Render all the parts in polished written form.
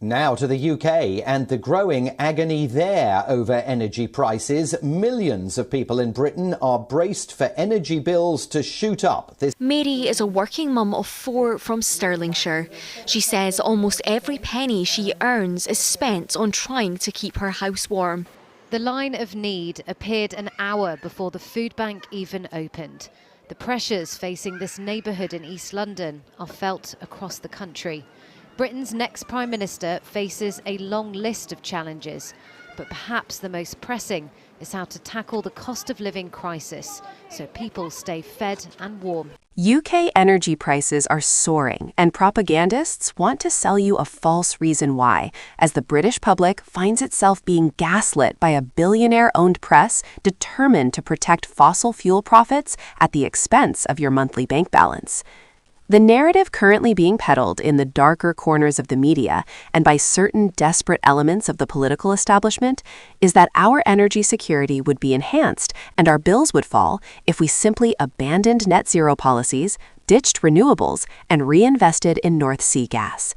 Now to the UK and the growing agony there over energy prices. Millions of people in Britain are braced for energy bills to shoot up. Mary is a working mum of 4 from Stirlingshire. She says almost every penny she earns is spent on trying to keep her house warm. The line of need appeared an hour before the food bank even opened. The pressures facing this neighbourhood in East London are felt across the country. Britain's next Prime Minister faces a long list of challenges, but perhaps the most pressing is how to tackle the cost of living crisis so people stay fed and warm. UK energy prices are soaring, and propagandists want to sell you a false reason why, as the British public finds itself being gaslit by a billionaire-owned press determined to protect fossil fuel profits at the expense of your monthly bank balance. The narrative currently being peddled in the darker corners of the media and by certain desperate elements of the political establishment is that our energy security would be enhanced and our bills would fall if we simply abandoned net zero policies, ditched renewables, and reinvested in North Sea gas.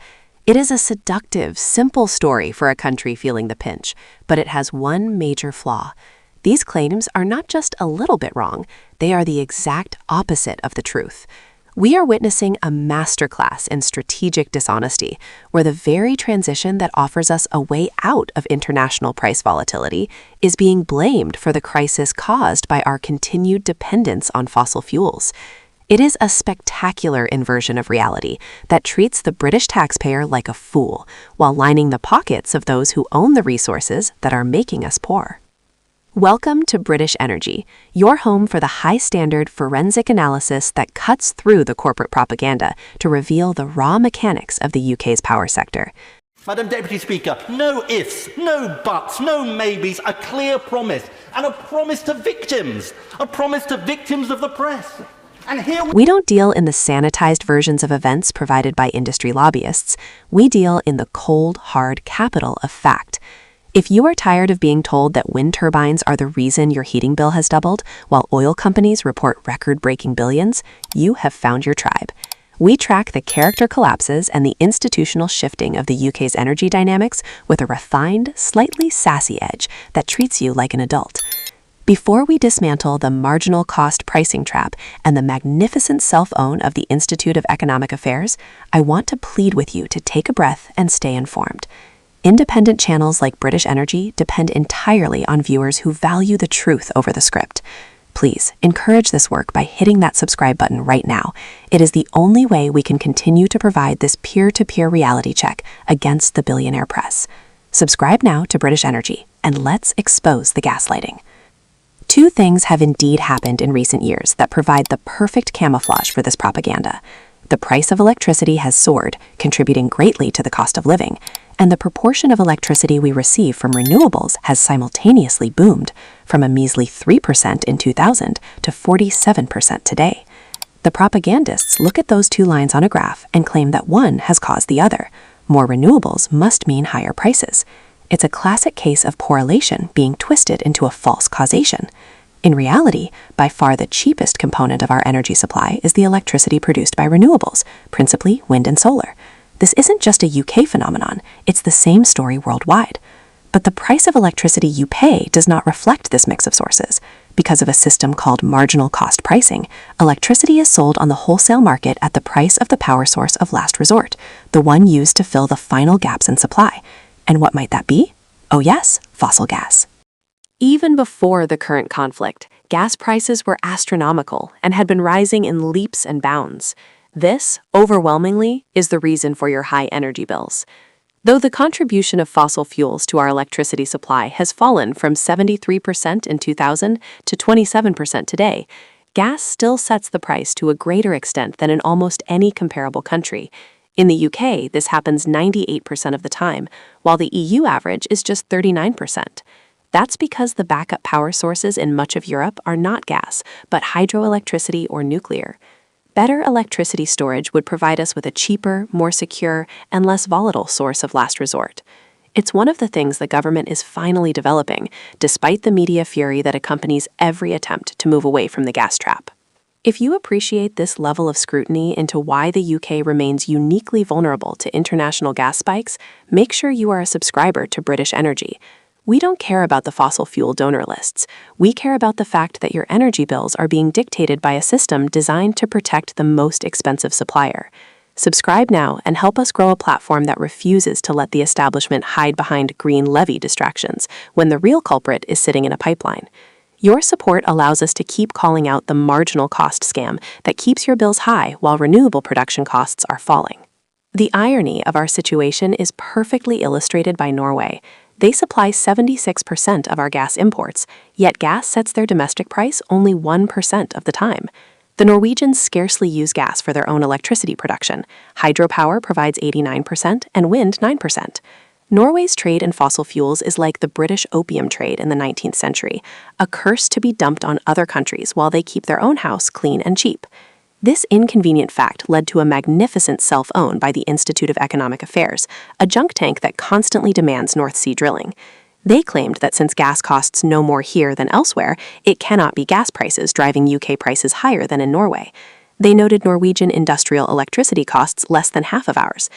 It is a seductive, simple story for a country feeling the pinch, but it has one major flaw. These claims are not just a little bit wrong, they are the exact opposite of the truth. We are witnessing a masterclass in strategic dishonesty, where the very transition that offers us a way out of international price volatility is being blamed for the crisis caused by our continued dependence on fossil fuels. It is a spectacular inversion of reality that treats the British taxpayer like a fool, while lining the pockets of those who own the resources that are making us poor. Welcome to British Energy, your home for the high-standard forensic analysis that cuts through the corporate propaganda to reveal the raw mechanics of the UK's power sector. Madam Deputy Speaker, no ifs, no buts, no maybes, a clear promise, and a promise to victims of the press. And here we don't deal in the sanitized versions of events provided by industry lobbyists. We deal in the cold, hard capital of fact. If you are tired of being told that wind turbines are the reason your heating bill has doubled, while oil companies report record-breaking billions, you have found your tribe. We track the character collapses and the institutional shifting of the UK's energy dynamics with a refined, slightly sassy edge that treats you like an adult. Before we dismantle the marginal cost pricing trap and the magnificent self-own of the Institute of Economic Affairs, I want to plead with you to take a breath and stay informed. Independent channels like British Energy depend entirely on viewers who value the truth over the script. Please encourage this work by hitting that subscribe button right now. It is the only way we can continue to provide this peer-to-peer reality check against the billionaire press. Subscribe now to British Energy, and let's expose the gaslighting. Two things have indeed happened in recent years that provide the perfect camouflage for this propaganda. The price of electricity has soared, contributing greatly to the cost of living, and the proportion of electricity we receive from renewables has simultaneously boomed, from a measly 3% in 2000 to 47% today. The propagandists look at those two lines on a graph and claim that one has caused the other. More renewables must mean higher prices. It's a classic case of correlation being twisted into a false causation. In reality, by far the cheapest component of our energy supply is the electricity produced by renewables, principally wind and solar. This isn't just a UK phenomenon, it's the same story worldwide. But the price of electricity you pay does not reflect this mix of sources. Because of a system called marginal cost pricing, electricity is sold on the wholesale market at the price of the power source of last resort, the one used to fill the final gaps in supply. And what might that be? Oh yes, fossil gas. Even before the current conflict, gas prices were astronomical and had been rising in leaps and bounds. This, overwhelmingly, is the reason for your high energy bills. Though the contribution of fossil fuels to our electricity supply has fallen from 73% in 2000 to 27% today, gas still sets the price to a greater extent than in almost any comparable country. In the UK, this happens 98% of the time, while the EU average is just 39%. That's because the backup power sources in much of Europe are not gas, but hydroelectricity or nuclear. Better electricity storage would provide us with a cheaper, more secure, and less volatile source of last resort. It's one of the things the government is finally developing, despite the media fury that accompanies every attempt to move away from the gas trap. If you appreciate this level of scrutiny into why the UK remains uniquely vulnerable to international gas spikes, make sure you are a subscriber to British Energy. We don't care about the fossil fuel donor lists. We care about the fact that your energy bills are being dictated by a system designed to protect the most expensive supplier. Subscribe now and help us grow a platform that refuses to let the establishment hide behind green levy distractions when the real culprit is sitting in a pipeline. Your support allows us to keep calling out the marginal cost scam that keeps your bills high while renewable production costs are falling. The irony of our situation is perfectly illustrated by Norway. They supply 76% of our gas imports, yet gas sets their domestic price only 1% of the time. The Norwegians scarcely use gas for their own electricity production. Hydropower provides 89% and wind 9%. Norway's trade in fossil fuels is like the British opium trade in the 19th century, a curse to be dumped on other countries while they keep their own house clean and cheap. This inconvenient fact led to a magnificent self-own by the Institute of Economic Affairs, a junk tank that constantly demands North Sea drilling. They claimed that since gas costs no more here than elsewhere, it cannot be gas prices driving UK prices higher than in Norway. They noted Norwegian industrial electricity costs less than half of ours.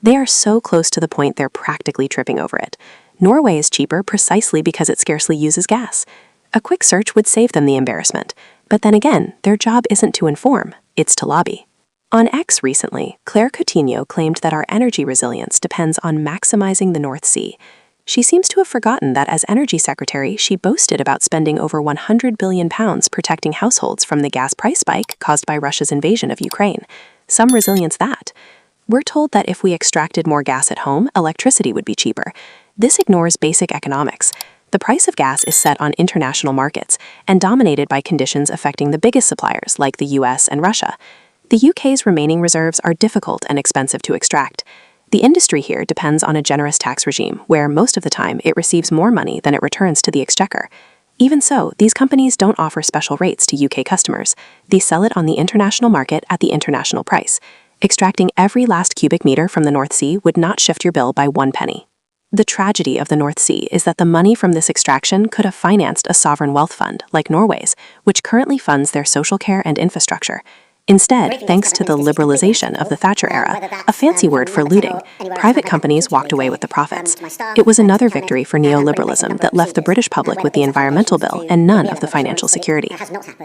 They are so close to the point they're practically tripping over it. Norway is cheaper precisely because it scarcely uses gas. A quick search would save them the embarrassment. But then again, their job isn't to inform, it's to lobby. On X recently, Claire Coutinho claimed that our energy resilience depends on maximizing the North Sea. She seems to have forgotten that as Energy Secretary, she boasted about spending over £100 billion protecting households from the gas price spike caused by Russia's invasion of Ukraine. Some resilience that. We're told that if we extracted more gas at home, electricity would be cheaper. This ignores basic economics. The price of gas is set on international markets and dominated by conditions affecting the biggest suppliers like the US and Russia. The UK's remaining reserves are difficult and expensive to extract. The industry here depends on a generous tax regime where most of the time it receives more money than it returns to the exchequer. Even so, these companies don't offer special rates to UK customers. They sell it on the international market at the international price. Extracting every last cubic meter from the North Sea would not shift your bill by 1 penny. The tragedy of the North Sea is that the money from this extraction could have financed a sovereign wealth fund, like Norway's, which currently funds their social care and infrastructure. Instead, thanks to the liberalization of the Thatcher era, a fancy word for looting, private companies walked away with the profits. It was another victory for neoliberalism that left the British public with the environmental bill and none of the financial security.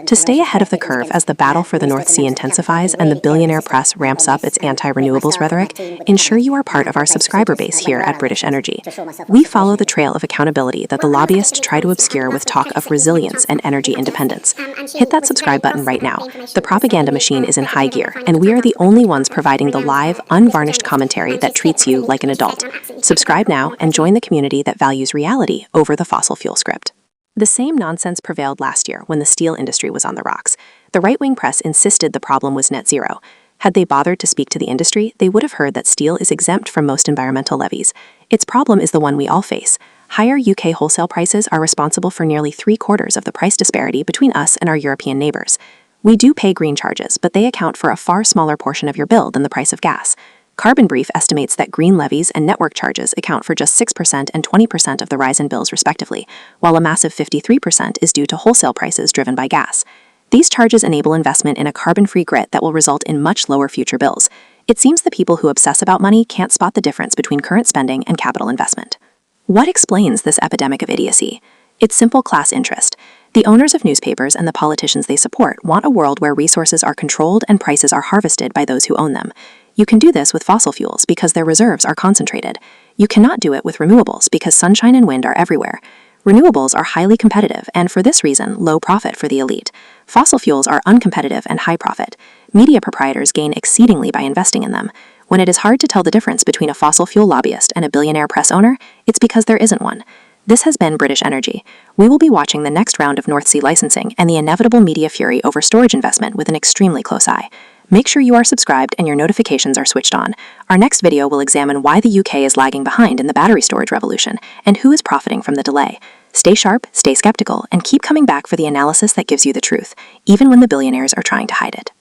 To stay ahead of the curve as the battle for the North Sea intensifies and the billionaire press ramps up its anti-renewables rhetoric, ensure you are part of our subscriber base here at British Energy. We follow the trail of accountability that the lobbyists try to obscure with talk of resilience and energy independence. Hit that subscribe button right now. The propaganda machine is in high gear, and we are the only ones providing the live, unvarnished commentary that treats you like an adult. Subscribe now and join the community that values reality over the fossil fuel script. The same nonsense prevailed last year when the steel industry was on the rocks. The right-wing press insisted the problem was net zero. Had they bothered to speak to the industry, they would have heard that steel is exempt from most environmental levies. Its problem is the one we all face. Higher UK wholesale prices are responsible for nearly 3/4 of the price disparity between us and our European neighbors. We do pay green charges, but they account for a far smaller portion of your bill than the price of gas. Carbon Brief estimates that green levies and network charges account for just 6% and 20% of the rise in bills respectively, while a massive 53% is due to wholesale prices driven by gas. These charges enable investment in a carbon-free grid that will result in much lower future bills. It seems the people who obsess about money can't spot the difference between current spending and capital investment. What explains this epidemic of idiocy? It's simple class interest. The owners of newspapers and the politicians they support want a world where resources are controlled and prices are harvested by those who own them. You can do this with fossil fuels because their reserves are concentrated. You cannot do it with renewables because sunshine and wind are everywhere. Renewables are highly competitive and, for this reason, low profit for the elite. Fossil fuels are uncompetitive and high profit. Media proprietors gain exceedingly by investing in them. When it is hard to tell the difference between a fossil fuel lobbyist and a billionaire press owner, it's because there isn't one. This has been British Energy. We will be watching the next round of North Sea licensing and the inevitable media fury over storage investment with an extremely close eye. Make sure you are subscribed and your notifications are switched on. Our next video will examine why the UK is lagging behind in the battery storage revolution and who is profiting from the delay. Stay sharp, stay skeptical, and keep coming back for the analysis that gives you the truth, even when the billionaires are trying to hide it.